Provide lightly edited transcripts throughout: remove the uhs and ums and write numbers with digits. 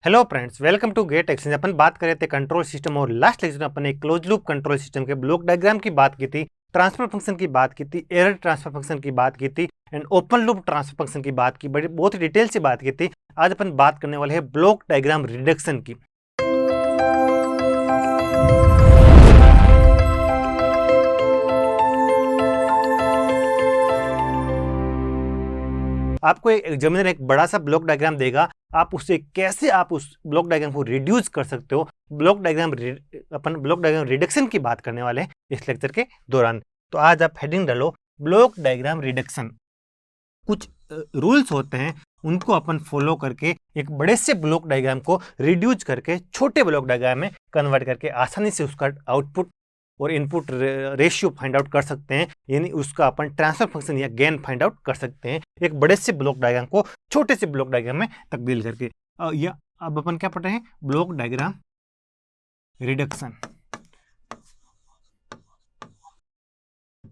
Hello friends, welcome to GATE Exchange. अपन बात कर रहे थे कंट्रोल सिस्टम और लास्ट लेक्चर में अपन एक क्लोज लूप कंट्रोल सिस्टम के ब्लॉक डायग्राम की बात की थी, ट्रांसफर फंक्शन की बात की थी, एरर ट्रांसफर फंक्शन की बात की थी and open loop transfer function की बात की, बड़ी बहुत ही डिटेल से बात की थी। आज अपन बात करने वाले हैं ब्लॉक डायग्राम रिडक्शन की। आपको एक एग्जामिनर एक बड़ा सा ब्लॉक डायग्राम देगा, आप उससे कैसे आप उस ब्लॉक डायग्राम को रिड्यूस कर सकते हो। अपन ब्लॉक डायग्राम रिडक्शन की बात करने वाले हैं इस लेक्चर के दौरान। तो आज आप हेडिंग डालो ब्लॉक डायग्राम रिडक्शन। कुछ रूल्स होते हैं, उनको अपन फॉलो करके एक बड़े से ब्लॉक डायग्राम को रिड्यूस करके छोटे ब्लॉक डायग्राम में कन्वर्ट करके आसानी से उसका आउटपुट और इनपुट रेशियो फाइंड आउट कर सकते हैं, यानी उसका अपन ट्रांसफर फंक्शन या गेन फाइंड आउट कर सकते हैं एक बड़े से ब्लॉक डायग्राम को छोटे से ब्लॉक डायग्राम में तब्दील करके। या अब अपन क्या पढ़ रहे हैं, block diagram reduction.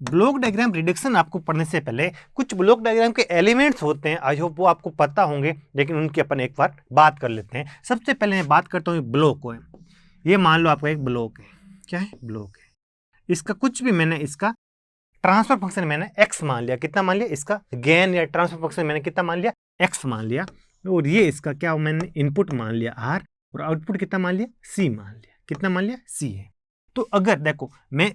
Block diagram reduction आपको पढ़ने से पहले कुछ ब्लॉक डायग्राम के एलिमेंट्स होते हैं, आई होप वो आपको पता होंगे, लेकिन उनकी अपन एक बार बात कर लेते हैं। सबसे पहले मैं बात करता हूँ ब्लॉक को। ये मान लो आपका एक ब्लॉक है, क्या है, ब्लॉक है। इसका कुछ भी मैंने इसका ट्रांसफर फंक्शन मैंने x मान लिया, कितना मान लिया, इसका गेन या ट्रांसफर फंक्शन मैंने कितना मान लिया, x मान लिया। और ये इसका क्या मैंने इनपुट मान लिया r, और आउटपुट कितना मान लिया, c मान लिया। कितना मान लिया, c है। तो अगर देखो मैं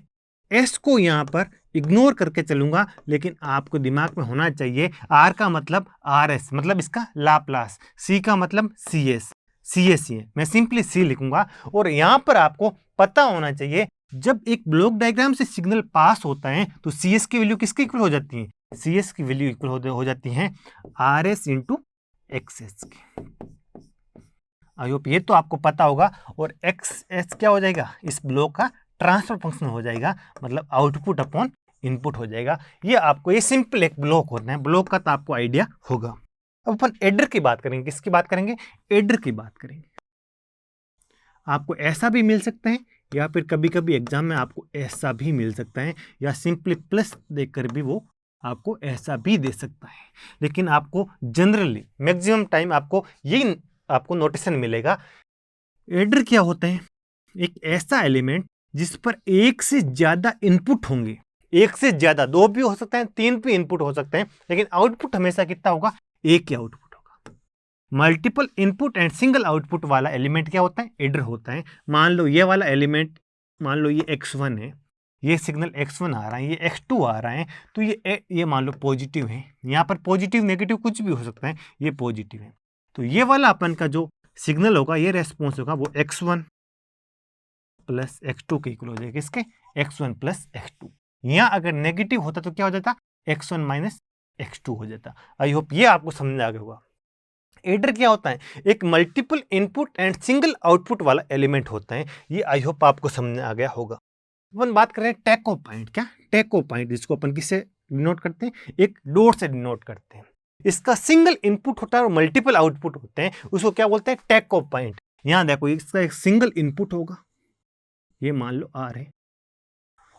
s को यहाँ पर इग्नोर करके चलूंगा, लेकिन आपको दिमाग में होना चाहिए r का मतलब rs, मतलब इसका लाप्लास, c का मतलब cs, cs ही है, मैं सिंपली c लिखूंगा। और यहाँ पर आपको पता होना चाहिए जब एक ब्लॉक डायग्राम से सिग्नल पास होता है तो cs की वैल्यू किसके इक्वल हो जाती है, cs की वैल्यू इक्वल हो जाती है rs इंटू xs की। आई होप ये तो आपको पता होगा। और xs क्या हो जाएगा, इस ब्लॉक का ट्रांसफर फंक्शन हो जाएगा, मतलब आउटपुट अपॉन इनपुट हो जाएगा। ये आपको, ये सिंपल एक ब्लॉक होता है, ब्लॉक का तो आपको आइडिया होगा। अब अपन एडर की बात करेंगे, किसकी बात करेंगे, एडर की बात करेंगे। आपको ऐसा भी मिल सकता है, या फिर कभी कभी एग्जाम में आपको ऐसा भी मिल सकता है, या सिंपली प्लस देकर भी वो आपको ऐसा भी दे सकता है। लेकिन आपको जनरली मैक्सिमम टाइम आपको यही आपको नोटेशन मिलेगा। एडर क्या होता है, एक ऐसा एलिमेंट जिस पर एक से ज्यादा इनपुट होंगे, एक से ज्यादा, दो भी हो सकते हैं, तीन भी इनपुट हो सकते हैं, लेकिन आउटपुट हमेशा कितना होगा, एक ही output. Multiple input and single output वाला एलिमेंट क्या होता है, एडर होता है। मान लो ये वाला एलिमेंट, मान लो ये x1 है, ये सिग्नल x1 आ रहा है, ये x2 आ रहा है, तो ये मान लो पॉजिटिव है। यहाँ पर पॉजिटिव नेगेटिव कुछ भी हो सकता है, ये पॉजिटिव है। तो ये वाला अपन का जो सिग्नल होगा, ये रेस्पॉन्स होगा, वो x1 प्लस x2 के इक्वल हो जाएगा, किसके, x1 प्लस x2। यहाँ अगर नेगेटिव होता तो क्या हो जाता, x1 माइनस x2 हो जाता। आई होप ये आपको समझ आ गया होगा। एडर क्या होता है, एक multiple input and single output वाला एलिमेंट होता है। ये आई होप आपको समझ आ गया होगा। अपन बात कर रहे हैं टैको पॉइंट। क्या, टैको पॉइंट, जिसको अपन किससे डिनोट करते हैं, एक डॉट से डिनोट करते हैं। इसका सिंगल इनपुट होता है और मल्टीपल आउटपुट होते हैं, उसको क्या बोलते हैं, टैको पॉइंट। यहां देखो, इसका एक सिंगल इनपुट होगा, ये मान लो आर है,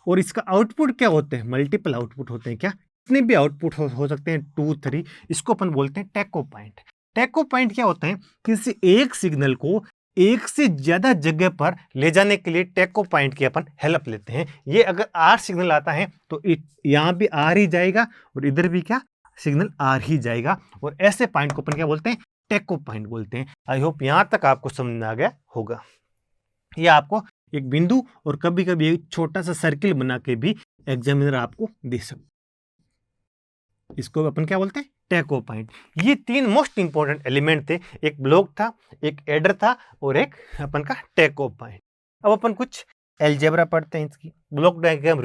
और इसका आउटपुट क्या होते हैं, मल्टीपल आउटपुट होते हैं। क्या, कितने भी आउटपुट हो सकते हैं, 2 3, इसको अपन बोलते हैं टैको पॉइंट। टैको पॉइंट क्या होता है, किसी एक सिग्नल को एक से ज्यादा जगह पर ले जाने के लिए टैको पॉइंट की अपन हेल्प लेते हैं। ये अगर आर सिग्नल आता है तो यहाँ भी आर ही जाएगा, और इधर भी क्या, सिग्नल आर ही जाएगा, और ऐसे पॉइंट को अपन क्या बोलते हैं, टैको पॉइंट बोलते हैं। आई होप यहां तक आपको समझ आ गया होगा। ये आपको एक बिंदु और कभी कभी एक छोटा सा सर्किल बना के भी एग्जामिनर आपको दे सकते, इसको अपन क्या बोलते हैं, टैको पॉइंट। ये 3 मोस्ट इंपॉर्टेंट एलिमेंट थे, एक ब्लॉक था, एक एडर था, और एक अपन का टैको पॉइंट। अब अपन कुछ अलजेब्रा पढ़ते हैं, इसकी ब्लॉक डायग्राम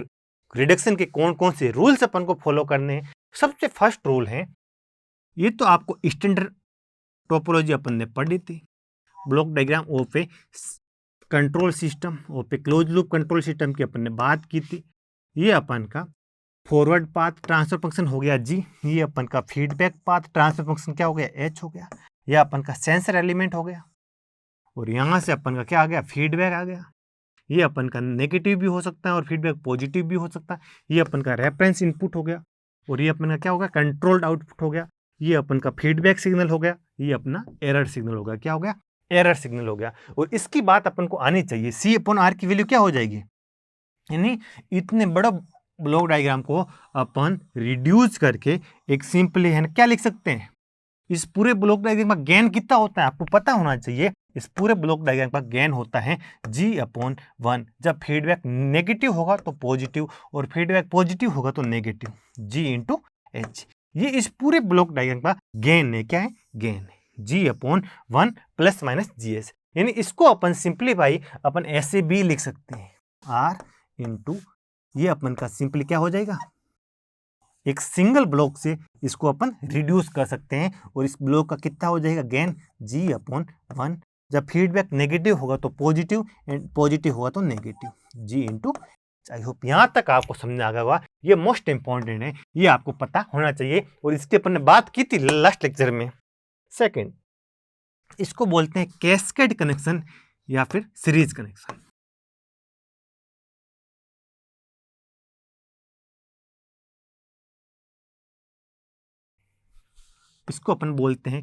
रिडक्शन के कौन कौन से रूल्स अपन को फॉलो करने हैं। सबसे फर्स्ट रूल है, ये तो आपको स्टैंडर्ड टोपोलॉजी अपन ने पढ़ी थी, block diagram of A control system, of A close loop control system की अपन ने बात की थी। ये अपन का फॉरवर्ड पाथ ट्रांसफर फंक्शन हो गया जी, ये अपन का फीडबैक पाथ ट्रांसफर फंक्शन क्या हो गया, एच हो गया, ये अपन का सेंसर एलिमेंट हो गया, और यहां से अपन का क्या आ गया, फीडबैक आ गया। ये अपन का नेगेटिव भी हो सकता है और फीडबैक पॉजिटिव भी हो सकता है। ये अपन का रेफरेंस इनपुट हो गया, और ये अपन का क्या हो गया, कंट्रोल्ड आउटपुट हो गया। ये अपन का फीडबैक सिग्नल हो गया, ये अपना एरर सिग्नल हो गया, क्या हो गया, एरर सिग्नल हो गया। और इसकी बात अपन को आनी चाहिए, C/R की वैल्यू क्या हो जाएगी, यानी इतने बड़ा ब्लॉक डायग्राम को अपन रिड्यूस करके एक सिंपली है ना क्या लिख सकते हैं, इस पूरे ब्लॉक डायग्राम का गेन कितना होता है आपको पता होना चाहिए। इस पूरे ब्लॉक डायग्राम का गेन होता है G/1। जब फीडबैक नेगेटिव होगा तो पॉजिटिव और फीडबैक पॉजिटिव होगा तो नेगेटिव, G/H। ये इस पूरे ब्लॉक डायग्राम का गेन है, क्या है, गेन है G/1 प्लस माइनस GS। यानी इसको अपन सिंप्लीफाई अपन ऐसे भी लिख सकते हैं, R इंटू ये अपन का सिंपली क्या हो जाएगा, एक सिंगल ब्लॉक से इसको अपन रिड्यूस कर सकते हैं और इस ब्लॉक का कितना हो जाएगा गेन G/1। जब फीडबैक नेगेटिव होगा तो पॉजिटिव एंड पॉजिटिव होगा तो नेगेटिव, G/। आई होप यहाँ तक आपको समझ आ गया होगा, ये मोस्ट इंपॉर्टेंट है, ये आपको पता होना चाहिए और इसकी अपन ने बात की थी लास्ट लेक्चर में। सेकेंड, इसको बोलते हैं कैस्केड कनेक्शन या फिर सीरीज कनेक्शन। इसको अपन बोलते हैं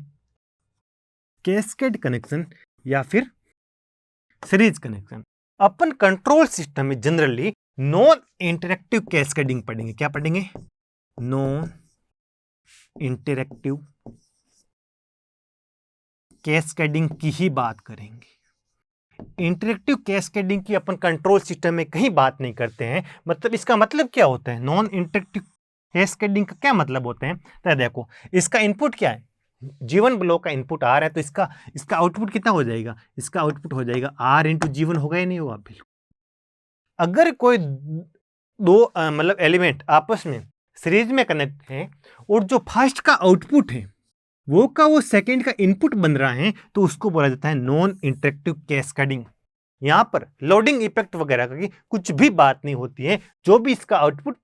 कैस्केड कनेक्शन या फिर सीरीज कनेक्शन। अपन कंट्रोल सिस्टम में जनरली नॉन इंटरेक्टिव कैस्केडिंग पढ़ेंगे, क्या पढ़ेंगे, नॉन इंटरेक्टिव कैस्केडिंग की ही बात करेंगे। इंटरेक्टिव कैस्केडिंग की अपन कंट्रोल सिस्टम में कहीं बात नहीं करते हैं। मतलब इसका मतलब क्या होता है, नॉन इंटरेक्टिव कैस्केडिंग का क्या मतलब होते हैं, तो देखो इसका इनपुट क्या है, G1 ब्लॉक का इनपुट आ रहा है तो इसका आउटपुट कितना हो जाएगा, इसका आउटपुट हो जाएगा R इंटू G1, होगा या नहीं होगा, बिल्कुल। अगर कोई दो मतलब एलिमेंट आपस में सीरीज में कनेक्ट है और जो फर्स्ट का आउटपुट है वो सेकंड का इनपुट बन रहा है तो उसको बोला जाता है नॉन इंटरेक्टिव कैस्केडिंग। यहां पर लोडिंग इफेक्ट वगैरह की कुछ भी बात नहीं होती है, जो भी इसका आउटपुट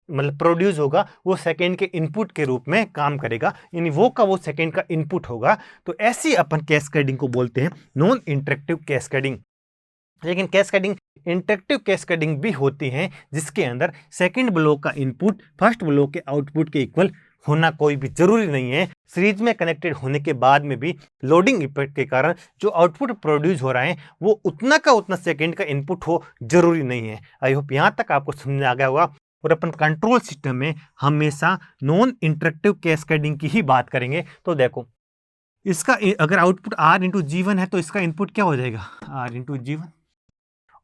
मतलब प्रोड्यूस होगा वो सेकंड के इनपुट के रूप में काम करेगा, यानी वो सेकंड का इनपुट होगा। तो ऐसी अपन कैस्केडिंग को बोलते हैं नॉन इंटरेक्टिव कैस्केडिंग। लेकिन कैस्केडिंग इंटरेक्टिव कैस्केडिंग भी होती है जिसके अंदर सेकंड ब्लॉक का इनपुट फर्स्ट ब्लॉक के आउटपुट के इक्वल होना कोई भी जरूरी नहीं है। सीरीज में कनेक्टेड होने के बाद में भी लोडिंग इफेक्ट के कारण जो आउटपुट प्रोड्यूस हो रहा है वो उतना का उतना सेकंड का इनपुट हो जरूरी नहीं है। आई होप यहाँ तक आपको समझ आ गया होगा। और अपन कंट्रोल सिस्टम में हमेशा नॉन इंटरेक्टिव कैस्केडिंग की ही बात करेंगे। तो देखो इसका अगर आउटपुट R इंटू G1 है तो इसका इनपुट क्या हो जाएगा, R इंटू G1।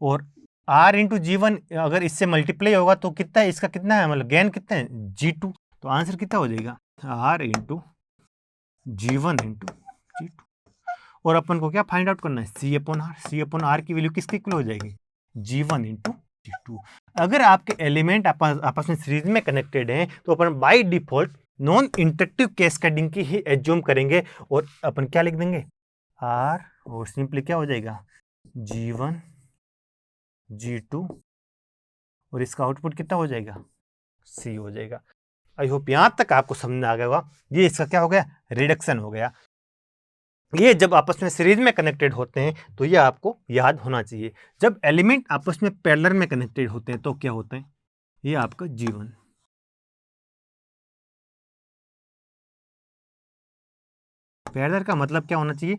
और R इंटू G1 अगर इससे मल्टीप्लाई होगा तो कितना है, इसका कितना है, मतलब गेन कितना है, G2। तो आंसर कितना हो जाएगा, R into G1 into G2। और अपन को क्या फाइंड आउट करना है, C/R। C/R की वैल्यू किसके इक्वल हो जाएगी, G1 इंटू G2। अगर आपके एलिमेंट आपस में सीरीज में कनेक्टेड हैं तो अपन by default non interactive cascading की ही एज्यूम करेंगे और अपन क्या लिख देंगे, R और सिंपली क्या हो जाएगा, G1 G2 और इसका आउटपुट कितना हो जाएगा, C हो जाएगा। आई होप यहां तक आपको समझ आ गया होगा। ये इसका क्या हो गया, रिडक्शन हो गया। ये जब आपस में सीरीज में कनेक्टेड होते हैं तो ये आपको याद होना चाहिए। जब एलिमेंट आपस में पैरेलल में कनेक्टेड होते हैं तो क्या होता है, ये आपका G1। पैरेलल का मतलब क्या होना चाहिए,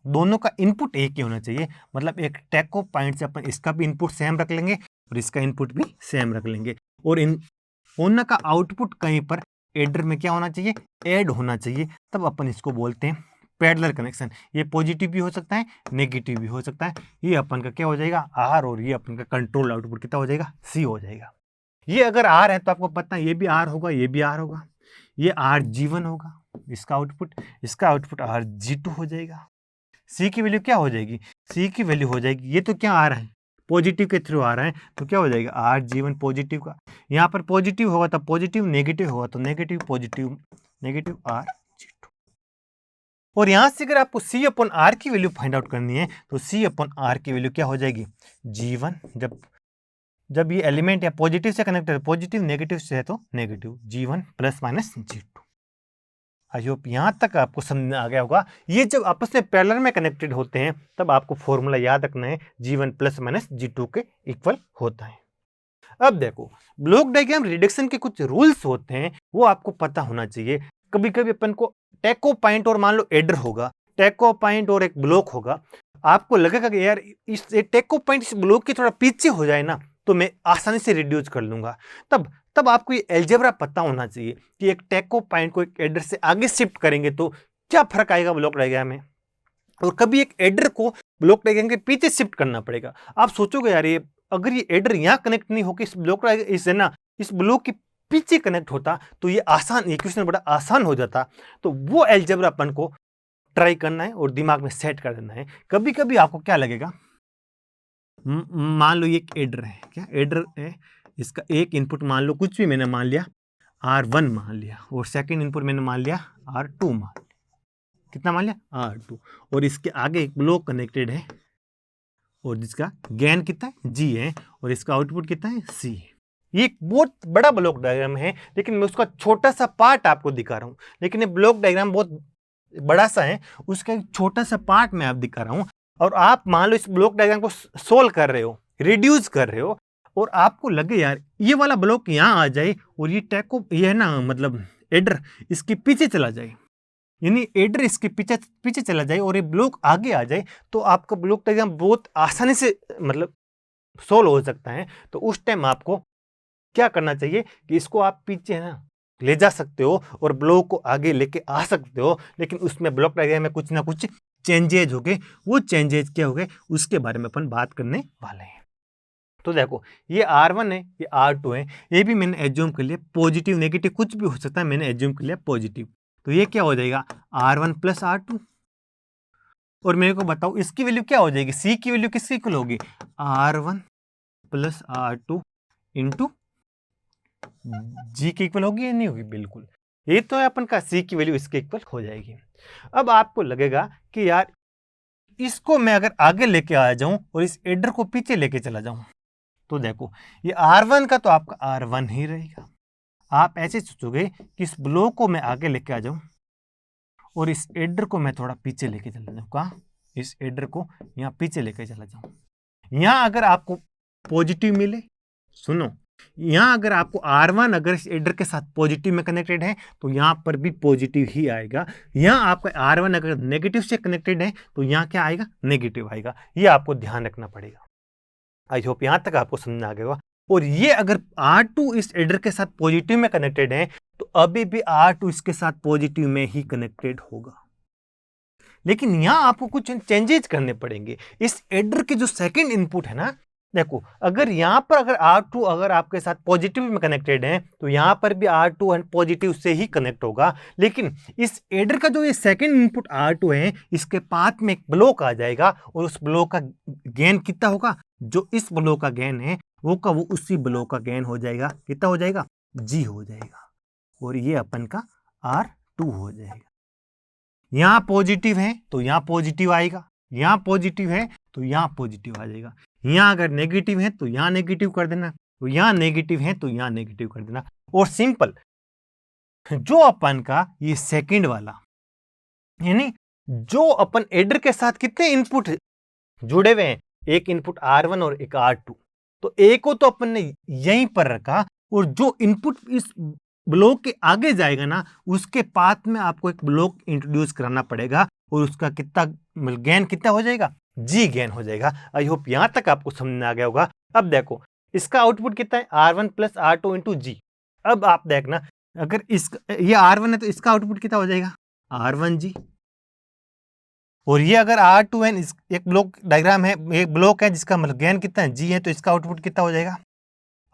दोनों का इनपुट एक ही होना चाहिए। मतलब एक टैको पॉइंट से अपन इसका भी इनपुट सेम रख लेंगे और इसका इनपुट भी सेम रख लेंगे और इन दोनों का आउटपुट कहीं पर एडर में क्या होना चाहिए, ऐड होना चाहिए। तब अपन इसको बोलते हैं पैरेलल कनेक्शन। ये पॉजिटिव भी हो सकता है, नेगेटिव भी हो सकता है। ये अपन का क्या हो जाएगा, R और ये अपन का कंट्रोल आउटपुट कितना हो जाएगा, C हो जाएगा। ये अगर R है तो आपको पता है ये भी R होगा, ये भी R होगा, ये RG1 होगा इसका आउटपुट RG2 हो जाएगा। C की वैल्यू क्या हो जाएगी, C की वैल्यू हो जाएगी, ये तो क्या आ रहा है, पॉजिटिव के थ्रू आ रहा है तो क्या हो जाएगा, RG1 पॉजिटिव का। यहाँ पर पॉजिटिव होगा तो पॉजिटिव, नेगेटिव होगा तो नेगेटिव, पॉजिटिव नेगेटिव RG2। और यहाँ से अगर आपको C/R की वैल्यू फाइंड आउट करनी है तो C/R की वैल्यू क्या हो जाएगी, G1 जब ये एलिमेंट या पॉजिटिव से कनेक्टेड है, पॉजिटिव नेगेटिव से है तो negative, G1 plus minus G2। I hope यहाँ तक आपको समझ आ गया होगा। ये जब आपस में पैरेलल में कनेक्टेड होते हैं तब आपको फॉर्मूला याद रखना है, G1 प्लस माइनस G2 के इक्वल होता है। अब देखो ब्लॉक डायग्राम रिडक्शन के कुछ रूल्स होते हैं, वो आपको पता होना चाहिए। कभी कभी अपन को टैको पॉइंट और मान लो एडर होगा, टेको पॉइंट और एक ब्लॉक होगा, आपको लगेगा कि यार इस टेको पॉइंट इस ब्लॉक के थोड़ा पीछे हो जाए ना तो मैं आसानी से रिड्यूस कर लूंगा। तब आपको ये एल्जेब्रा पता होना चाहिए कि एक टेको पॉइंट को एक एडर से आगे शिफ्ट करेंगे तो क्या फर्क आएगा ब्लॉक डायग्राम में, और कभी एक एडर को ब्लॉक डायग्राम के पीछे शिफ्ट करना पड़ेगा। आप सोचोगे यार ये अगर ये एडर यहाँ कनेक्ट नहीं होकर इस ब्लॉक इससे ना इस ब्लॉक के पीछे कनेक्ट होता तो ये क्वेश्चन बड़ा आसान हो जाता। तो वो एल्जेब्रा अपन को ट्राई करना है और दिमाग में सेट कर देना है। कभी कभी आपको क्या लगेगा, मान लो ये एक एडर है, क्या एडर है, इसका एक इनपुट मान लो कुछ भी मैंने मान लिया R1 मान लिया, और सेकंड इनपुट मैंने मान लिया R2 मान लिया, कितना मान लिया R2, और इसके आगे एक ब्लॉक कनेक्टेड है और जिसका गेन कितना है G है और इसका आउटपुट कितना है C है। ये एक बहुत बड़ा ब्लॉक डायग्राम है लेकिन मैं उसका छोटा सा पार्ट आपको दिखा रहा हूँ, लेकिन ये ब्लॉक डायग्राम बहुत बड़ा सा है, उसका एक छोटा सा पार्ट मैं आप दिखा रहा हूँ। और आप मान लो इस ब्लॉक डायग्राम को सोल्व कर रहे हो, रिड्यूस कर रहे हो, और आपको लगे यार ये वाला ब्लॉक यहाँ आ जाए और ये टेको ये है ना मतलब एडर इसके पीछे चला जाए, यानी एडर इसके पीछे चला जाए और ये ब्लॉक आगे आ जाए, तो आपका ब्लॉक डायग्राम बहुत आसानी से मतलब सोल्व हो सकता है। तो उस टाइम आपको क्या करना चाहिए कि इसको आप पीछे है ना ले जा सकते हो और ब्लॉक को आगे लेके आ सकते हो, लेकिन उसमें ब्लॉक डायग्राम में कुछ ना कुछ चेंजेज हो गए। वो चेंजेज क्या हो गए उसके बारे में अपन बात करने वाले हैं। तो देखो ये R1 है, ये R2 है, ये भी मैंने एज्यूम कर लिया पॉजिटिव नेगेटिव कुछ भी हो सकता है, मैंने एज्यूम कर लिया पॉजिटिव। तो ये क्या हो जाएगा R1 प्लस R2, और मेरे को बताओ इसकी वैल्यू क्या हो जाएगी, C की वैल्यू किसकी इक्वल होगी R1 plus R2 into G की इक्वल होगी या नहीं होगी, बिल्कुल ये तो है अपन का C की वैल्यू इसके इक्वल हो जाएगी। अब आपको लगेगा कि यार इसको मैं अगर आगे लेके आ जाऊं और इस एडर को पीछे लेके चला जाऊं तो देखो ये R1 का तो आपका R1 ही रहेगा। आप ऐसे सोचोगे कि इस ब्लॉक को मैं आगे लेके आ जाऊं और इस एडर को मैं थोड़ा पीछे लेके चला जाऊं, कहाँ इस एडर को यहाँ पीछे लेके चला जाऊं। यहाँ अगर आपको पॉजिटिव मिले, सुनो यहाँ अगर आपको R1 अगर इस एडर के साथ पॉजिटिव में कनेक्टेड है तो यहाँ पर भी पॉजिटिव ही आएगा। यहाँ आपका R1 अगर नेगेटिव से कनेक्टेड है तो यहाँ क्या आएगा नेगेटिव आएगा। ये आपको ध्यान रखना पड़ेगा। आई होप यहाँ तक आपको समझ आ गया होगा। और ये अगर R2 इस एडर के साथ पॉजिटिव में कनेक्टेड है तो अभी भी R2 इसके साथ पॉजिटिव में ही कनेक्टेड होगा, लेकिन यहाँ आपको कुछ चेंजेस करने पड़ेंगे। इस एडर के जो सेकंड इनपुट है ना, देखो अगर यहाँ पर अगर R2 अगर आपके साथ पॉजिटिव में कनेक्टेड है तो यहाँ पर भी R2 पॉजिटिव से ही कनेक्ट होगा, लेकिन इस एडर का जो ये सेकंड इनपुट R2 है इसके पाथ में एक ब्लॉक आ जाएगा और उस ब्लॉक का गेन कितना होगा, जो इस ब्लॉक का गेन है वो उसी ब्लॉक का गेन हो जाएगा, कितना हो जाएगा G हो जाएगा, और ये अपन का R2 हो जाएगा। यहाँ पॉजिटिव है तो यहाँ पॉजिटिव आएगा, यहाँ पॉजिटिव है तो यहाँ पॉजिटिव आ जाएगा, यहाँ अगर नेगेटिव है तो यहाँ नेगेटिव कर देना, तो यहाँ नेगेटिव है तो यहाँ नेगेटिव कर देना। और सिंपल जो अपन का ये सेकंड वाला यानी जो अपन एडर के साथ कितने इनपुट जुड़े हुए हैं, एक इनपुट R1 और एक R2, तो एक को तो अपन ने यहीं पर रखा और जो इनपुट इस ब्लॉक के आगे जाएगा ना उसके पाथ में आपको एक ब्लॉक इंट्रोड्यूस कराना पड़ेगा और उसका कितना गेन कितना हो जाएगा G गेन हो जाएगा। आई होप यहां तक आपको समझ में आ गया होगा। अब देखो इसका आउटपुट कितना है R1 plus R2 into G। अब आप देखना अगर ये R1 है तो इसका आउटपुट कितना हो जाएगा R1G, और ये अगर R2 है एक ब्लॉक डायग्राम है, एक ब्लॉक है जिसका मतलब गेन कितना है G है, तो इसका आउटपुट कितना हो जाएगा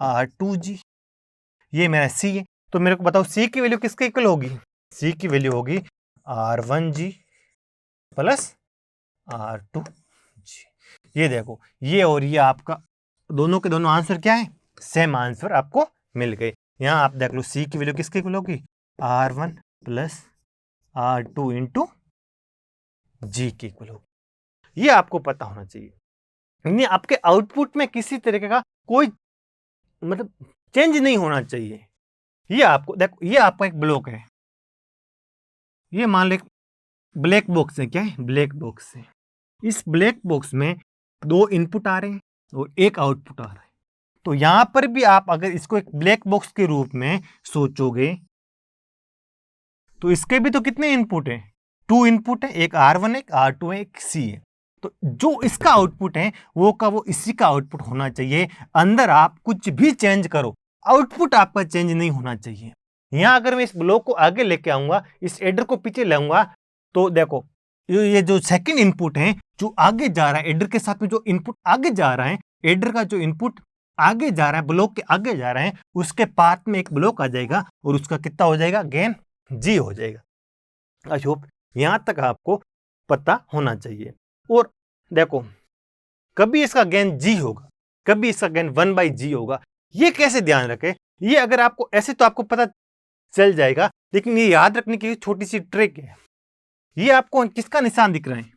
R2G। ये मेरा C है, तो मेरे को बताओ C की वैल्यू किसके इक्वल होगी, C की वैल्यू होगी R1G प्लस R2G। ये देखो ये और ये आपका दोनों के दोनों आंसर क्या है, सेम आंसर आपको मिल गए। यहाँ आप देख लो C की वैल्यू किसके इक्वल होगी R1 plus R2 into G के इक्वल होगी। ये आपको पता होना चाहिए, यानी आपके आउटपुट में किसी तरीके का कोई मतलब चेंज नहीं होना चाहिए। ये आपको देखो ये आपका एक ब्लॉक है, ये मान लो एक ब्लैक बॉक्स है, क्या है ब्लैक बॉक्स है। इस ब्लैक बॉक्स में दो इनपुट आ रहे हैं और एक आउटपुट आ रहा है, तो यहां पर भी आप अगर इसको एक ब्लैक बॉक्स के रूप में सोचोगे तो इसके भी तो कितने इनपुट हैं, 2 इनपुट है, एक R1 है, एक R2 है, एक C है। तो जो इसका आउटपुट है वो इसी का आउटपुट होना चाहिए। अंदर आप कुछ भी चेंज करो, आउटपुट आपका चेंज नहीं होना चाहिए। यहां अगर मैं इस ब्लॉक को आगे लेके आऊंगा, इस एडर को पीछे लाऊंगा, तो देखो ये जो सेकंड इनपुट है जो आगे जा रहा है, एडर के साथ में जो इनपुट आगे जा रहा है, एडर का जो इनपुट आगे जा रहा है, ब्लॉक के आगे जा रहा है, उसके पाथ में एक ब्लॉक आ जाएगा और उसका कितना हो जाएगा, गेन जी हो जाएगा। आई होप यहां तक आपको पता होना चाहिए। और देखो कभी इसका गेन जी होगा, कभी इसका गेन 1/g होगा। ये कैसे ध्यान रखें, ये अगर आपको ऐसे तो आपको पता चल जाएगा, लेकिन ये याद रखने की छोटी सी ट्रिक है। ये आपको किसका निशान दिख रहा है,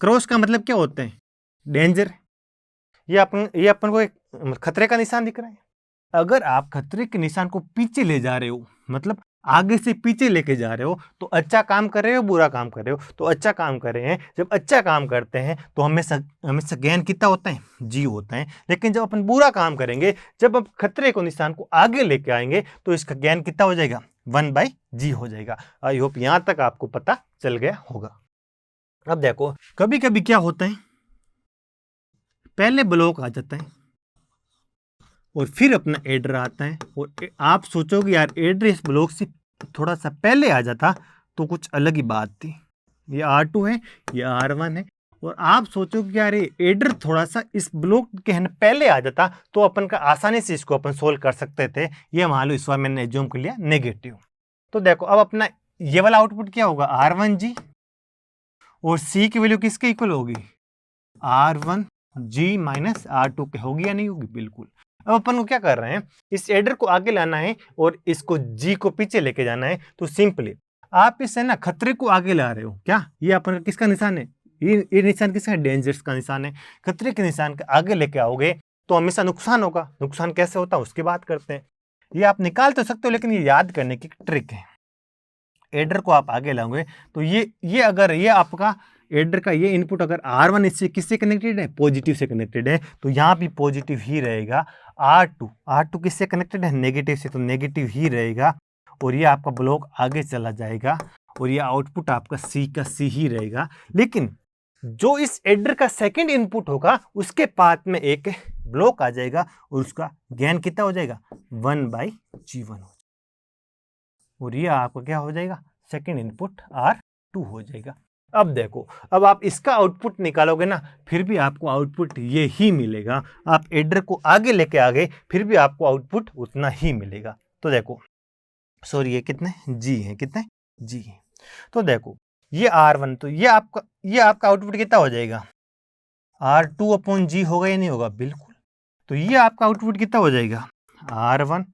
क्रॉस का मतलब क्या होता है, डेंजर। ये अपन को एक खतरे का निशान दिख रहा है। अगर आप खतरे के निशान को पीछे ले जा रहे हो, मतलब आगे से पीछे लेके जा रहे हो, तो अच्छा काम कर रहे हो, बुरा काम कर रहे हो, तो अच्छा काम कर रहे हैं। जब अच्छा काम करते हैं तो हमेशा गेन कितना होता है, जी होता है। लेकिन जब अपन बुरा काम करेंगे, जब आप खतरे को निशान को आगे लेके आएंगे, तो इसका गेन कितना हो जाएगा, 1/g हो जाएगा। आई होप यहां तक आपको पता चल गया होगा। अब देखो कभी कभी क्या होता है, पहले ब्लॉक आ जाता है और फिर अपना एडर आता है, और आप सोचोगे यार एडर इस ब्लॉक से थोड़ा सा पहले आ जाता तो कुछ अलग ही बात थी। ये R2 है, ये R1 है, और आप सोचोगे यार एडर थोड़ा सा इस ब्लॉक के पहले आ जाता तो अपन का आसानी से इसको अपन सोल्व कर सकते थे। ये मान लो इस बार मैंने एज्यूम कर लिया नेगेटिव। तो देखो अब अपना ये वाला आउटपुट क्या होगा, R1g, और C की वैल्यू किसके इक्वल होगी, R1g माइनस R2 के होगी या नहीं होगी, बिल्कुल। अब अपन को क्या कर रहे हैं, इस एडर को आगे लाना है और इसको जी को पीछे लेके जाना है। तो सिंपली आप इससे ना खतरे को आगे ला रहे हो। क्या ये अपन का किसका निशान है, ये निशान किसका है, डेंजर्स का निशान है। खतरे के निशान के आगे लेके आओगे तो हमेशा नुकसान होगा। नुकसान कैसे होता है उसकी बात करते हैं। ये आप निकाल तो सकते हो, लेकिन ये याद करने की ट्रिक है। एडर को आप आगे लाओगे तो ये अगर ये आपका एडर का ये इनपुट अगर R1 इससे किससे कनेक्टेड है, पॉजिटिव से कनेक्टेड है, तो यहाँ भी पॉजिटिव ही रहेगा। R2 किससे कनेक्टेड है, नेगेटिव से, तो नेगेटिव ही रहेगा। और ये आपका ब्लॉक आगे चला जाएगा और ये आउटपुट आपका C का C ही रहेगा। लेकिन जो इस एडर का सेकंड इनपुट होगा उसके पाथ में एक ब्लॉक आ जाएगा और उसका गेन कितना हो जाएगा, 1/g1 हो, और ये आपका क्या हो जाएगा, सेकंड इनपुट R2 हो जाएगा। अब देखो अब आप इसका आउटपुट निकालोगे ना, फिर भी आपको आउटपुट ये ही मिलेगा। आप एडर को आगे लेके आ गए फिर भी आपको आउटपुट उतना ही मिलेगा। तो देखो सॉरी ये कितने जी है, कितने जी है। तो देखो ये R1, तो ये आपका आउटपुट कितना हो जाएगा, R2/g होगा या नहीं होगा, बिल्कुल। तो ये आपका आउटपुट कितना हो जाएगा, R1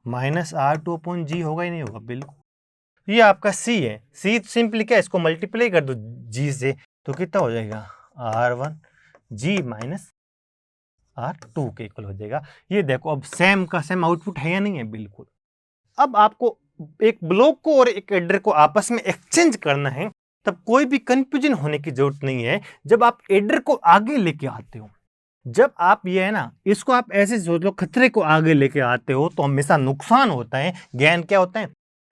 माइनस R2/g होगा या नहीं होगा, बिल्कुल। ये आपका C है, C सिंपली क्या, इसको मल्टीप्लाई कर दो G से, तो कितना हो जाएगा, R1g माइनस R2 के इक्वल हो जाएगा। ये देखो अब सेम का सेम आउटपुट है या नहीं है, बिल्कुल। अब आपको एक ब्लॉक को और एक एडर को आपस में एक्सचेंज करना है, तब कोई भी कंफ्यूजन होने की जरूरत नहीं है। जब आप एडर को आगे लेके आते हो, जब आप ये है ना इसको आप ऐसे सोच लो, खतरे को आगे लेके आते हो तो हमेशा नुकसान होता है, गेन क्या होता है,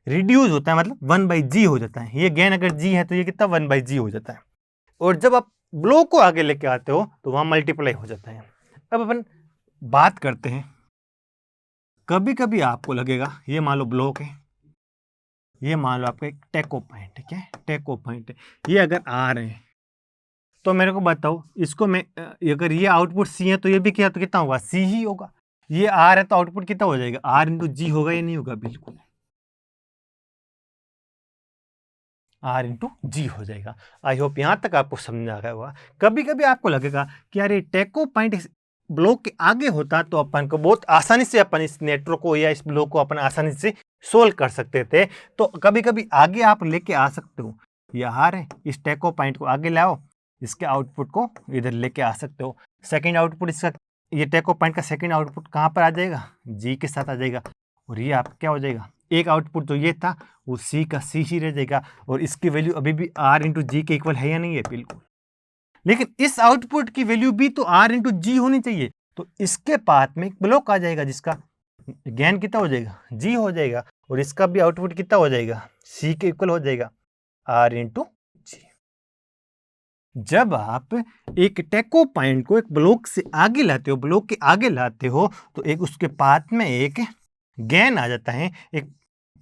रिड्यूस होता है, मतलब 1/g हो जाता है। ये गेन अगर g है तो ये कितना 1/g हो जाता है। और जब आप ब्लॉक को आगे लेके आते हो तो वहां मल्टीप्लाई हो जाता है। अब अपन बात करते हैं, कभी कभी आपको लगेगा ये मान लो ब्लॉक है, ये मान लो आपका एक टेको पॉइंट है, क्या है, टेको पॉइंट है। ये अगर आ रहे हैं तो मेरे को बताओ, इसको मैं अगर ये आउटपुट C है तो ये भी क्या, तो कितना होगा, C ही होगा। ये R है तो आउटपुट कितना हो जाएगा, R/g होगा या नहीं होगा, बिल्कुल R/g हो जाएगा। आई होप यहां तक आपको समझ आ गया होगा। कभी कभी आपको लगेगा कि यार ये टेको पॉइंट ब्लॉक के आगे होता तो अपन को बहुत आसानी से अपन इस नेटवर्क को या इस ब्लॉक को अपन आसानी से सोल्व कर सकते थे। तो कभी कभी आगे आप लेके आ सकते हो, ये R है, इस टेको पॉइंट को आगे लाओ, इसके आउटपुट को इधर लेके आ सकते हो। सेकंड आउटपुट इसका, ये टेको पॉइंट का सेकंड आउटपुट कहाँ पर आ जाएगा, G के साथ आ जाएगा। और ये आप क्या हो जाएगा, एक आउटपुट जो ये था वो C का C ही रह जाएगा। और इसकी वैल्यू अभी भी R/g के इक्वल है या नहीं है, बिल्कुल। लेकिन इस आउटपुट की वैल्यू भी तो R/g होनी चाहिए। तो इसके पाथ में एक ब्लॉक आ जाएगा जिसका गेन कितना हो जाएगा, G हो जाएगा, और इसका भी आउटपुट कितना हो जाएगा, सी के इक्वल हो जाएगा आर इंटू जी। जब आप एक टेको पॉइंट को एक ब्लॉक से आगे लाते हो, ब्लॉक के आगे लाते हो, तो एक उसके पाथ में एक गेन आ जाता है। एक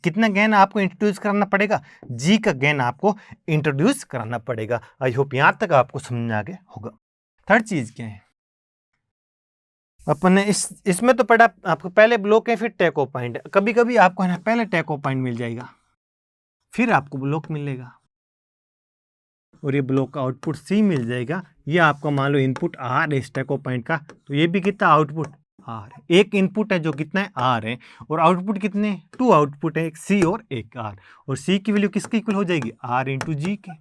कितना गेन आपको इंट्रोड्यूस कराना पड़ेगा, जी का गेन आपको इंट्रोड्यूस कराना पड़ेगा। आई होप यहां तक आपको समझ आ गया होगा। थर्ड चीज क्या है, अपन ने इसमें तो पढ़ा आपको पहले ब्लॉक है फिर टेको पॉइंट। कभी कभी आपको है ना पहले टेको पॉइंट मिल जाएगा फिर आपको ब्लॉक मिलेगा, और ये ब्लॉक का आउटपुट सी मिल जाएगा। ये आपका मान लो इनपुट आर है इस टेको पॉइंट का, तो ये भी कितना आउटपुट आर है। एक इनपुट है जो कितना है आर है, और आउटपुट कितने, 2 आउटपुट है, एक सी और एक आर। और सी की वैल्यू किसके इक्वल हो जाएगी, आर इंटू जी के।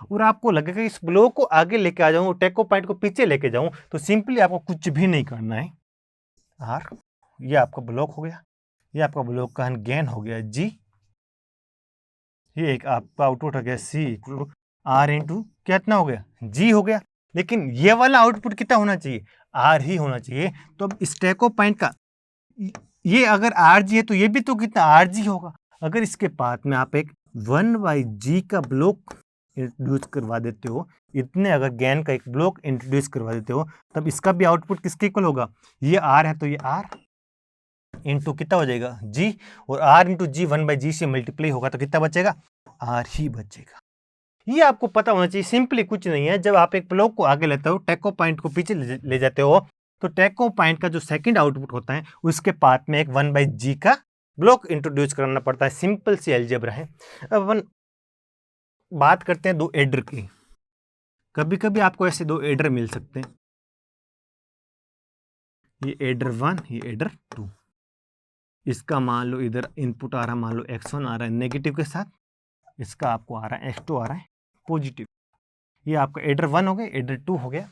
और आपको लगेगा इस ब्लॉक को आगे लेके आ जाऊं, टेको पॉइंट को पीछे लेके जाऊं, तो सिंपली आपको कुछ भी नहीं करना है। आर, ये आपका ब्लॉक हो गया, ये आपका ब्लॉक का गेन हो गया जी, ये एक आपका आउटपुट हो गया सी इक्वल आर इंटू कितना हो गया, जी हो गया। लेकिन ये वाला आउटपुट कितना होना चाहिए, आर ही होना चाहिए। तो अब इस टेको पॉइंट का ये अगर आर जी है तो ये भी तो कितना आर जी होगा। अगर इसके पाथ में आप एक 1/g का ब्लॉक इंट्रोड्यूस करवा देते हो, इतने अगर गेन का एक ब्लॉक इंट्रोड्यूस करवा देते हो, तब इसका भी आउटपुट किसके इक्वल होगा, ये आर है तो ये आर इंटू कितना हो जाएगा जी, और आर इंटू जी 1/g से मल्टीप्लाई होगा तो कितना बचेगा, आर ही बचेगा। ये आपको पता होना चाहिए। सिंपली कुछ नहीं है, जब आप एक ब्लॉक को आगे लेते हो, टेको पॉइंट को पीछे ले जाते हो, तो टेको पॉइंट का जो सेकंड आउटपुट होता है उसके पाथ में एक 1/g का ब्लॉक इंट्रोड्यूस करना पड़ता है। सिंपल सी अलजेब्रा है। अब अपन बात करते हैं दो एडर की। कभी कभी आपको ऐसे दो एडर मिल सकते हैं, ये एडर 1, ये एडर 2। इसका मान लो इधर इनपुट आ रहा, मान लो x1 आ रहा है नेगेटिव के साथ, इसका आपको आ रहा है x2 आ रहा है पॉजिटिव। ये आपका एडर 1 हो गया, एडर 2 हो गया,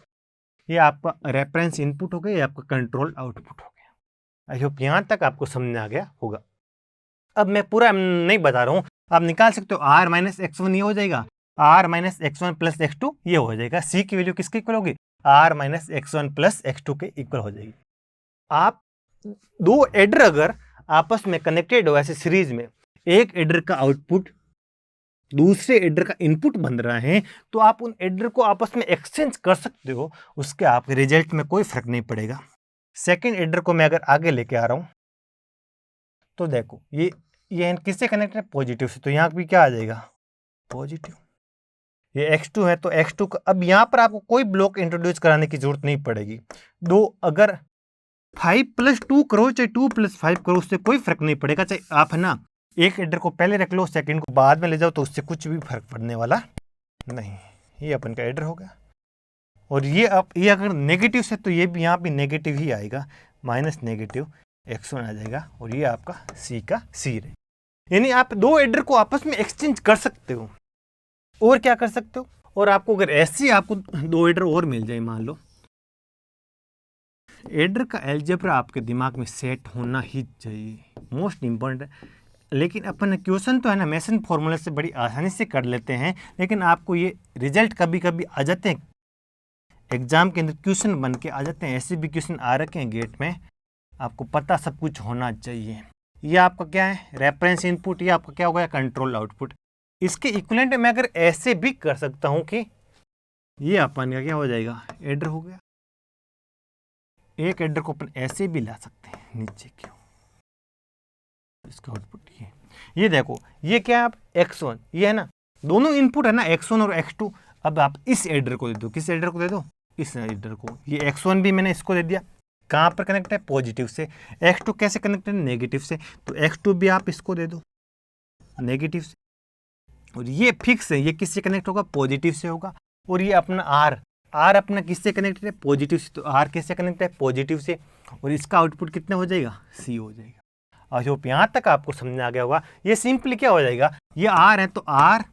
ये आपका रेफरेंस इनपुट हो गया, ये आपका कंट्रोल आउटपुट हो गया। आई होप यहां तक आपको समझ आ गया होगा। अब मैं पूरा नहीं बता रहा हूं, आप निकाल सकते हो r माइनस x1 ये हो जाएगा, r minus x1 plus x2 ये हो जाएगा। c की वैल्यू किसके इक्वल होगी, r minus x1 plus x2 के इक्वल हो जाएगी। आप दो एडर अगर आपस में कनेक्टेड हो ऐसे सीरीज में, एक एडर का आउटपुट दूसरे एडर का इनपुट बन रहा है, तो आप उन एडर को आपस में एक्सचेंज कर सकते हो, उसके आपके रिजल्ट में कोई फर्क नहीं पड़ेगा। सेकंड एडर को मैं अगर आगे लेके आ रहा हूं, तो देखो ये किससे कनेक्ट है, पॉजिटिव से, तो यहाँ भी क्या आ जाएगा, पॉजिटिव। ये x2 है तो x2 का, अब यहाँ पर आपको कोई ब्लॉक इंट्रोड्यूस कराने की जरूरत नहीं पड़ेगी। दो अगर 5+2 करो चाहे 2+5 करो, उससे कोई फर्क नहीं पड़ेगा। चाहे आप है ना एक एडर को पहले रख लो, सेकंड को बाद में ले जाओ, तो उससे कुछ भी फर्क पड़ने वाला नहीं। ये अपन का एडर होगा, और ये अगर नेगेटिव से तो ये भी यहाँ भी नेगेटिव ही आएगा, माइनस नेगेटिव x1 आ जाएगा, और ये आपका c का c रहे। यानी आप दो एडर को आपस में एक्सचेंज कर सकते हो। और क्या कर सकते हो, और आपको अगर ऐसे आपको दो एडर और मिल जाए, मान लो एडर का अलजेब्रा आपके दिमाग में सेट होना ही चाहिए, मोस्ट इंपॉर्टेंट है। लेकिन अपन क्वेश्चन तो है ना मेसन फॉर्मूला से बड़ी आसानी से कर लेते हैं, लेकिन आपको ये रिजल्ट कभी कभी आ जाते हैं, एग्जाम के अंदर क्वेश्चन बन के आ जाते हैं। ऐसे भी क्वेश्चन आ रखे हैं गेट में, आपको पता सब कुछ होना चाहिए। ये आपका क्या है, रेफरेंस इनपुट, ये आपका क्या हो गया, कंट्रोल आउटपुट। इसके इक्विवेलेंट मैं अगर ऐसे भी कर सकता हूं कि ये अपन का क्या हो जाएगा, एडर हो गया। एक एडर को अपन ऐसे भी ला सकते हैं नीचे क्यों, इसका आउटपुट ये देखो, ये क्या है, आप x1 ये है ना, दोनों इनपुट है ना x1 और x2। अब आप इस एडर को दे दो, किस एडर को दे दो, इस एडर को। ये x1 भी मैंने इसको दे दिया, कहाँ पर कनेक्ट है, पॉजिटिव से। x2 कैसे कनेक्ट है, नेगेटिव से, तो x2 भी आप इसको दे दो नेगेटिव से। और ये फिक्स है, ये किससे कनेक्ट होगा, पॉजिटिव से होगा। और ये अपना आर अपना किससे कनेक्टेड है, पॉजिटिव से, तो आर किससे कनेक्ट है, पॉजिटिव से। और इसका आउटपुट कितना हो जाएगा, सी हो जाएगा। आई होप यहाँ तक आपको समझ आ गया होगा। ये सिंपली क्या हो जाएगा, ये आर है तो आर,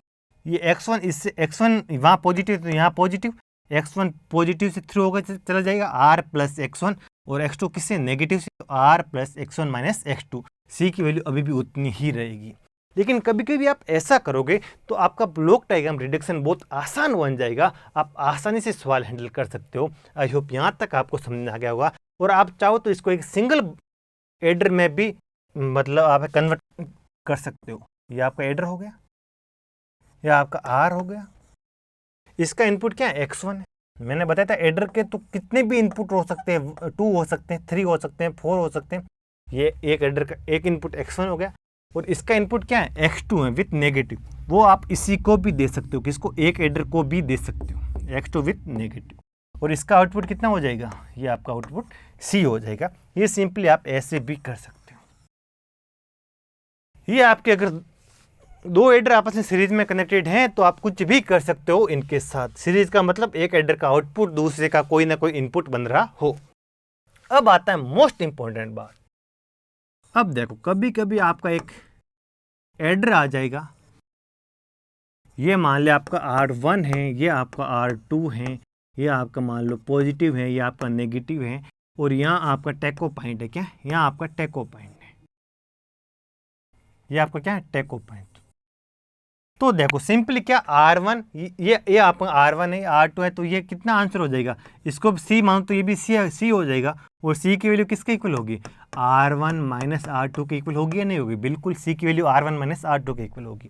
ये x1 इससे x1 वहाँ पॉजिटिव तो यहाँ पॉजिटिव, x1 पॉजिटिव से थ्रू होकर चला जाएगा, r प्लस x1, और x2 किससे, नेगेटिव से, तो r plus x1 minus x2। c की वैल्यू अभी भी उतनी ही रहेगी। लेकिन कभी कभी आप ऐसा करोगे तो आपका ब्लॉक डायग्राम रिडक्शन बहुत आसान बन जाएगा, आप आसानी से सवाल हैंडल कर सकते हो। आई होप यहाँ तक आपको समझ आ गया होगा। और आप चाहो तो इसको एक सिंगल एडर में भी मतलब आप कन्वर्ट कर सकते हो। ये आपका एडर हो गया, ये आपका आर हो गया। इसका इनपुट क्या है, x1 है। मैंने बताया था एडर के तो कितने भी इनपुट हो सकते हैं, 2 हो सकते हैं, 3 हो सकते हैं, 4 हो सकते हैं। ये एक एडर का एक इनपुट x1 हो गया, और इसका इनपुट क्या है, x2 है विथ नेगेटिव। वो आप इसी को भी दे सकते हो, किसको, एक एडर को भी दे सकते हो, x2 विथ नेगेटिव। और इसका आउटपुट कितना हो जाएगा, ये आपका आउटपुट c हो जाएगा। ये सिंपली आप ऐसे भी कर सकते हो। ये आपके अगर 2 एडर आपस में सीरीज में कनेक्टेड हैं तो आप कुछ भी कर सकते हो इनके साथ। सीरीज का मतलब एक एडर का आउटपुट दूसरे का कोई ना कोई इनपुट बन रहा हो। अब आता है मोस्ट इंपॉर्टेंट बात। अब देखो कभी कभी आपका एक एडर आ जाएगा, ये मान लिया आपका R1 है, ये आपका R2 है, ये आपका मान लो पॉजिटिव है, ये आपका नेगेटिव है, और यहाँ आपका टेको पॉइंट है। क्या, यहाँ आपका टेको पॉइंट है, ये आपका क्या है, टेको पॉइंट। तो देखो सिंपली क्या, R1 ये आपका R1 है, R2 है, तो ये कितना आंसर हो जाएगा, इसको C मानो तो ये भी C हो जाएगा। और C की वैल्यू किसके इक्वल होगी, R1 माइनस R2 के इक्वल होगी या नहीं होगी, बिल्कुल C की वैल्यू R1 माइनस R2 के इक्वल होगी।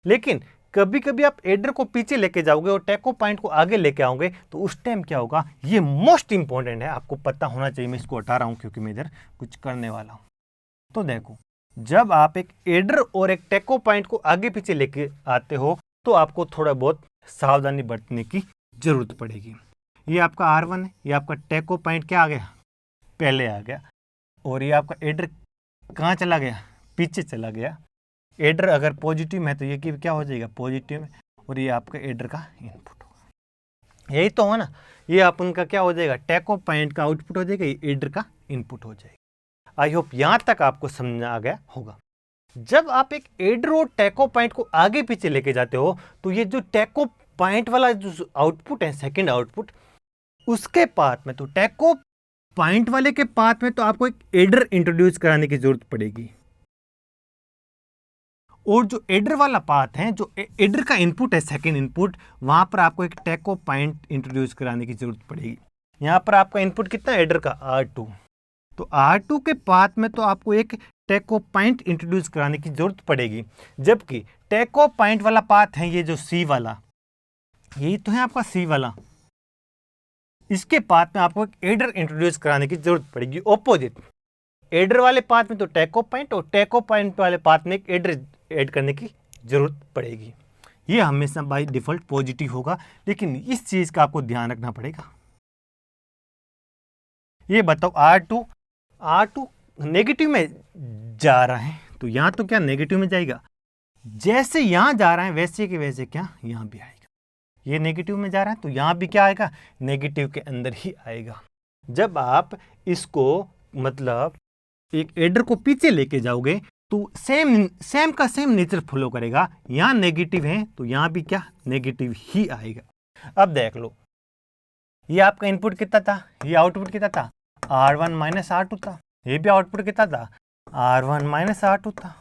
लेकिन कभी कभी आप एडर को पीछे लेके जाओगे और टेको पॉइंट को आगे लेके आओगे, तो उस टाइम क्या होगा, ये मोस्ट इंपॉर्टेंट है, आपको पता होना चाहिए। मैं इसको हटा रहा हूँ क्योंकि मैं इधर कुछ करने वाला हूँ। तो देखो जब आप एक एडर और एक टेको पॉइंट को आगे पीछे लेके आते हो तो आपको थोड़ा बहुत सावधानी बरतने की जरूरत पड़ेगी। ये आपका R1 है, ये आपका टेको पॉइंट क्या आ गया, पहले आ गया, और ये आपका एडर कहाँ चला गया, पीछे चला गया। एडर अगर पॉजिटिव है तो ये क्या हो जाएगा, पॉजिटिव में, और ये आपका एडर का इनपुट होगा। यही तो हो ना, ये आप उनका क्या हो जाएगा, टेको पॉइंट का आउटपुट हो जाएगा, ये एडर का इनपुट हो जाएगा। आई होप यहां तक आपको समझ आ गया होगा। जब आप एक एडर और टेको पॉइंट को आगे पीछे लेके जाते हो तो ये जो टेको पॉइंट वाला जो आउटपुट है, सेकंड आउटपुट, उसके पाथ में, तो टेको पॉइंट वाले के पाथ में तो आपको एक एडर इंट्रोड्यूस कराने की जरूरत पड़ेगी। और जो एडर वाला पाथ है, जो एडर का इनपुट है, सेकंड इनपुट, वहां पर आपको एक टेको पॉइंट इंट्रोड्यूस कराने की जरूरत पड़ेगी। यहां पर आपका इनपुट कितना है, एडर का R2, तो R2 के पाथ में तो आपको एक टेको पॉइंट इंट्रोड्यूस कराने की जरूरत पड़ेगी। जबकि टेको पॉइंट वाला पाथ है ये जो C वाला, यही तो है आपका C वाला, इसके पाथ में आपको एक एडर इंट्रोड्यूस कराने की जरूरत पड़ेगी। ऑपोजिट, एडर वाले पाथ में तो टेको पॉइंट, और टेको पॉइंट वाले पाथ में एक एडर ऐड करने की जरूरत पड़ेगी। ये हमेशा बाय डिफॉल्ट पॉजिटिव होगा, लेकिन इस चीज का आपको ध्यान रखना पड़ेगा। ये बताओ R2 नेगेटिव में जा रहा है, तो यहां तो क्या नेगेटिव में जाएगा, जैसे यहां जा रहा है वैसे के वैसे क्या यहां भी आएगा। ये नेगेटिव में जा रहा है तो यहां भी क्या आएगा, नेगेटिव के अंदर ही आएगा। जब आप इसको मतलब एक एडर को पीछे लेके जाओगे तो सेम का सेम नेचर फॉलो करेगा। यहां नेगेटिव है तो यहां भी क्या नेगेटिव ही आएगा। अब देख लो, ये आपका इनपुट कितना था, ये आउटपुट कितना था, R1 माइनस R2 था। ये भी आउटपुट कितना था, R1 माइनस R2 था।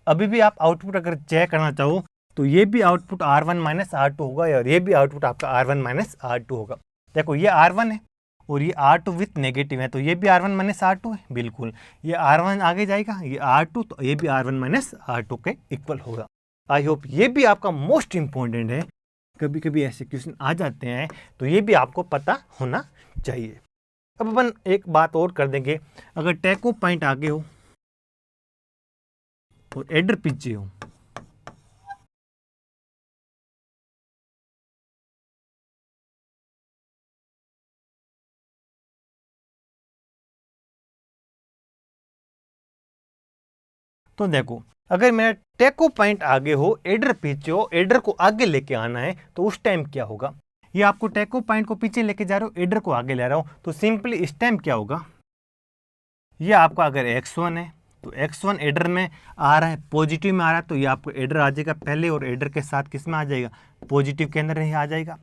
अभी भी आप आउटपुट अगर चेक करना चाहो तो ये भी आउटपुट R1 माइनस R2 होगा, और ये भी आउटपुट आपका R1 माइनस R2 होगा। देखो ये R1 है और ये R2 विथ नेगेटिव है, तो ये भी R1 माइनस R2 है, बिल्कुल। ये R1 आगे जाएगा, ये R2, तो ये भी R1 माइनस R2 के इक्वल होगा। आई होप ये भी आपका मोस्ट इंपॉर्टेंट है, कभी कभी ऐसे क्वेश्चन आ जाते हैं तो ये भी आपको पता होना चाहिए। अब अपन एक बात और कर देंगे, अगर टेको पॉइंट आगे हो और एडर पीछे हो, तो देखो अगर मेरा टेको पॉइंट आगे हो, एडर पीछे हो, एडर को आगे लेके आना है, तो उस टाइम क्या होगा, ये आपको टेको पॉइंट को पीछे लेके जा रहे हो, एडर को आगे ले रहा हो, तो सिंपली इस टाइम क्या होगा, ये आपका अगर x1 है तो x1 एडर में आ रहा है, पॉजिटिव में आ रहा है, तो ये आपको एडर आ जाएगा पहले, और एडर के साथ किस में आ जाएगा, पॉजिटिव के अंदर ही आ जाएगा।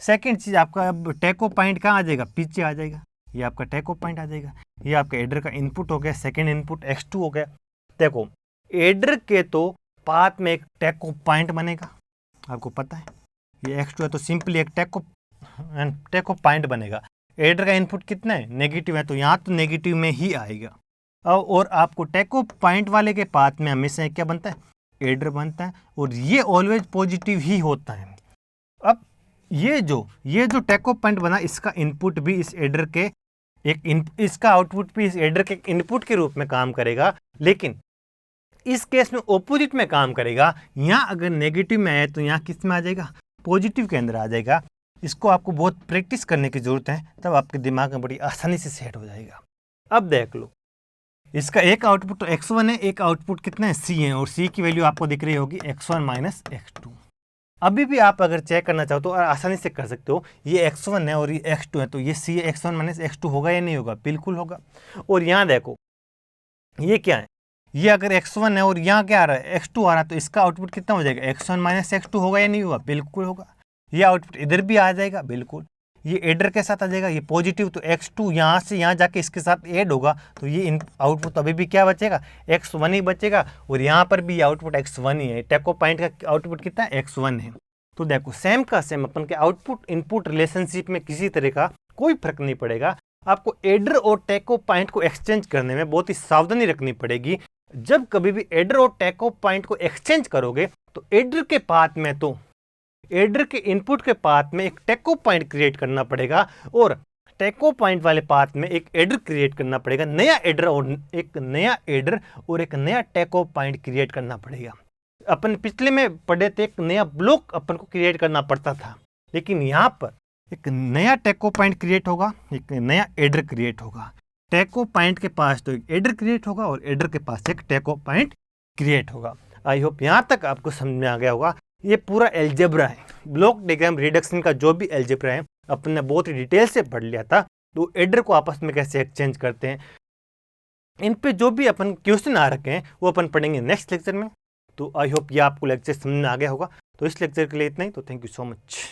सेकेंड चीज आपका अब टेको पॉइंट कहाँ आ जाएगा, पीछे आ जाएगा, ये आपका टेको पॉइंट आ जाएगा। ये आपका एडर का इनपुट हो गया, सेकेंड इनपुट x2 हो गया। देखो एडर के तो पाथ में एक टेको पॉइंट बनेगा, आपको पता है ये x2 है, तो सिंपली एक टेको पॉइंट बनेगा। एडर का इनपुट कितना है, नेगेटिव है, तो यहाँ तो नेगेटिव में ही आएगा। और आपको टेको पॉइंट वाले के पाथ में हमेशा क्या बनता है, एडर बनता है और ये ऑलवेज पॉजिटिव ही होता है। अब ये जो टैको पॉइंट बना, इसका इनपुट भी इस एडर के इसका आउटपुट भी इस एडर के इनपुट के रूप में काम करेगा, लेकिन इस केस में ऑपोजिट में काम करेगा। यहाँ अगर नेगेटिव में आए तो यहाँ किस में आ जाएगा, पॉजिटिव के अंदर आ जाएगा। इसको आपको बहुत प्रैक्टिस करने की जरूरत है, तब आपके दिमाग में बड़ी आसानी से सेट हो जाएगा। अब देख लो, इसका एक आउटपुट तो x1 है, एक आउटपुट कितना है, c है, और c की वैल्यू आपको दिख रही होगी x1 माइनस x2। अभी भी आप अगर चेक करना चाहो तो आसानी से कर सकते हो। ये x1 है और ये x2 है, तो ये c x1 माइनस x2 होगा या नहीं होगा, बिल्कुल होगा। और यहाँ देखो ये क्या है, ये अगर x1 है और यहाँ क्या आ रहा है, x2 आ रहा है, तो इसका आउटपुट कितना हो जाएगा, x1 माइनस x2 होगा या नहीं होगा, बिल्कुल होगा। ये आउटपुट इधर भी आ जाएगा, बिल्कुल। ये एडर के साथ आ जाएगा, ये पॉजिटिव, तो x2 यहाँ से यहाँ जाके इसके साथ ऐड होगा, तो ये आउटपुट अभी भी क्या बचेगा, x1 ही बचेगा। और यहाँ पर भी आउटपुट x1 ही है, टैको पॉइंट का आउटपुट कितना है, x1 है। तो देखो सेम का सेम अपन के आउटपुट इनपुट रिलेशनशिप में किसी तरह का कोई फर्क नहीं पड़ेगा। आपको एडर और टैको पॉइंट को एक्सचेंज करने में बहुत ही सावधानी रखनी पड़ेगी। जब कभी भी एडर और टैको पॉइंट को एक्सचेंज करोगे तो एडर के पाथ में, तो एडर के इनपुट के पाथ में एक टैको पॉइंट क्रिएट करना पड़ेगा और टैको पॉइंट वाले पाथ में एक एडर क्रिएट करना पड़ेगा, नया एडर और एक नया टैको पॉइंट क्रिएट करना पड़ेगा। अपन पिछले में पढ़े थे एक नया ब्लॉक अपन को क्रिएट करना पड़ता था, लेकिन यहाँ पर एक नया टैको पॉइंट क्रिएट होगा, एक नया एडर क्रिएट होगा। टैको पॉइंट के पास तो एक एडर क्रिएट होगा और एडर के पास एक टैको पॉइंट क्रिएट होगा। आई होप यहाँ तक आपको समझ में आ गया होगा। ये पूरा एल्जेब्रा है, ब्लॉक डायग्राम रिडक्शन का जो भी एल्जेब्रा है अपन ने बहुत ही डिटेल से पढ़ लिया था। तो एडर को आपस में कैसे एक्सचेंज करते हैं, इन पे जो भी अपन क्वेश्चन आ रखे हैं वो अपन पढ़ेंगे नेक्स्ट लेक्चर में। तो आई होप ये आपको लेक्चर समझ में आ गया होगा। तो इस लेक्चर के लिए इतना ही। तो थैंक यू सो मच।